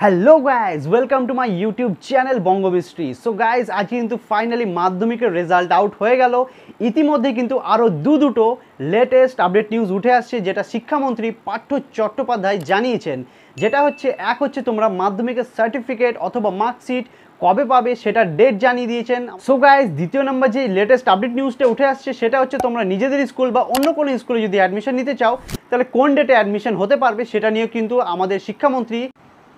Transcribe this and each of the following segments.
Hello guys, welcome to my YouTube channel Banga mystery. So guys, আজকে কিন্তু finally মাধ্যমিকের result out হয়ে গেল। ইতিমধ্যে কিন্তু আরও দুটো লেটেস্ট আপডেট নিউজ উঠে আসছে, যেটা শিক্ষামন্ত্রী পার্থ চট্টোপাধ্যায় জানিয়েছেন। যেটা হচ্ছে তোমরা মাধ্যমিকের সার্টিফিকেট অথবা মার্কশিট কবে পাবে সেটা ডেট জানিয়ে দিয়েছেন। সো গাইজ, দ্বিতীয় নম্বর যে লেটেস্ট আপডেট নিউজটা উঠে আসছে সেটা হচ্ছে তোমরা নিজেদের স্কুল বা অন্য কোনো স্কুলে যদি অ্যাডমিশন নিতে চাও, তাহলে কোন ডেটে অ্যাডমিশন হতে পারবে সেটা নিয়েও কিন্তু আমাদের শিক্ষামন্ত্রী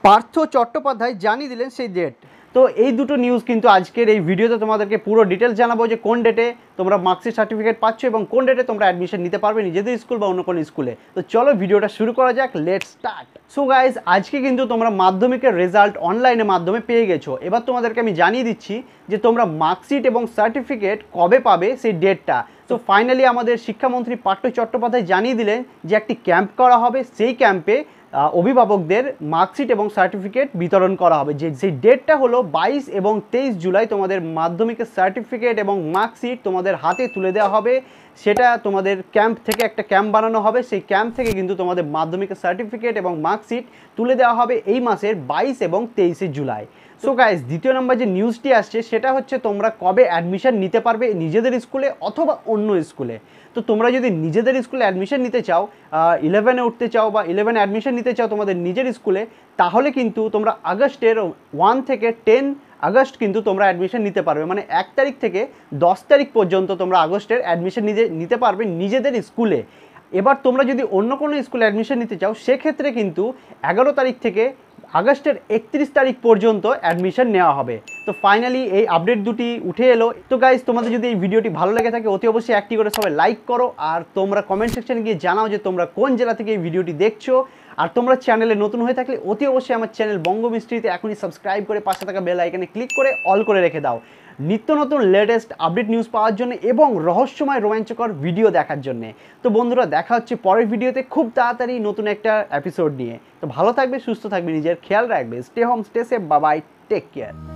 পার্থ চট্টোপাধ্যায় জানিয়ে দিলেন সেই ডেট। তো এই দুটো নিউজ কিন্তু আজকের এই ভিডিওতে তোমাদেরকে পুরো ডিটেলস জানাবো যে কোন ডেটে তোমরা মার্কশিট সার্টিফিকেট পাচ্ছ এবং কোন ডেটে তোমরা অ্যাডমিশন নিতে পারবে নিজেদের স্কুল বা অন্য কোনো স্কুলে। তো চলো ভিডিওটা শুরু করা যাক, লেটস স্টার্ট। সো গাইজ, আজকে কিন্তু তোমরা মাধ্যমিকের রেজাল্ট অনলাইনের মাধ্যমে পেয়ে গেছো। এবার তোমাদেরকে আমি জানিয়ে দিচ্ছি যে তোমরা মার্কশিট এবং সার্টিফিকেট কবে পাবে সেই ডেটটা। তো ফাইনালি আমাদের শিক্ষামন্ত্রী পার্থ চট্টোপাধ্যায় জানিয়ে দিলেন যে একটি ক্যাম্প করা হবে, সেই ক্যাম্পে অভিভাবকদের মার্কশিট এবং সার্টিফিকেট বিতরণ করা হবে। যে সেই ডেটটা হলো 22 এবং 23 জুলাই। তোমাদের মাধ্যমিকের সার্টিফিকেট এবং মার্কশিট তোমাদের হাতে তুলে দেওয়া হবে। সেটা তোমাদের ক্যাম্প থেকে একটা ক্যাম্প বানানো হবে, সেই ক্যাম্প থেকে কিন্তু তোমাদের মাধ্যমিকের সার্টিফিকেট এবং মার্কশিট তুলে দেওয়া হবে এই মাসের 22 এবং 23 জুলাই। সো গাইজ, দ্বিতীয় নম্বর যে নিউজটি আসছে সেটা হচ্ছে তোমরা কবে অ্যাডমিশন নিতে পারবে নিজেদের স্কুলে অথবা অন্য স্কুলে। তো তোমরা যদি নিজেদের স্কুলে অ্যাডমিশন নিতে চাও, 11-এ উঠতে চাও বা 11 অ্যাডমিশন নিতে চাও তোমাদের নিজের স্কুলে, তাহলে কিন্তু তোমরা আগস্টের 1 থেকে 10 আগস্ট কিন্তু তোমরা অ্যাডমিশন নিতে পারবে। মানে 1 তারিখ থেকে 10 তারিখ পর্যন্ত তোমরা আগস্টের অ্যাডমিশন নিতে পারবে নিজেদের স্কুলে। এবার তোমরা যদি অন্য কোনো স্কুলে অ্যাডমিশন নিতে চাও, সেক্ষেত্রে কিন্তু 11 তারিখ থেকে আগস্টের 31 তারিখ পর্যন্ত অ্যাডমিশন নেওয়া হবে। তো ফাইনালি এই আপডেট দুটি উঠে এলো। তো গাইজ, তোমাদের যদি এই ভিডিওটি ভালো লেগে থাকে অতি অবশ্যই একটি করে সবাই লাইক করো, আর তোমরা কমেন্ট সেকশনে গিয়ে জানাও যে তোমরা কোন জেলা থেকে এই ভিডিওটি দেখছো। আর তোমরা চ্যানেলে নতুন হয়ে থাকলে অতি অবশ্যই আমার চ্যানেল বঙ্গ মিস্ট্রিতে এখনই সাবস্ক্রাইব করে পাশে থাকা বেল আইকনে ক্লিক করে অল করে রেখে দাও, নিত্য নতুন লেটেস্ট আপডেট নিউজ পাওয়ার জন্য এবং রহস্যময় রোমাঞ্চকর ভিডিও দেখার জন্যে। তো বন্ধুরা, দেখা হচ্ছে পরের ভিডিওতে খুব তাড়াতাড়ি নতুন একটা এপিসোড নিয়ে। তো ভালো থাকবে, সুস্থ থাকবে, নিজের খেয়াল রাখবে, stay home, stay safe, bye bye, take care.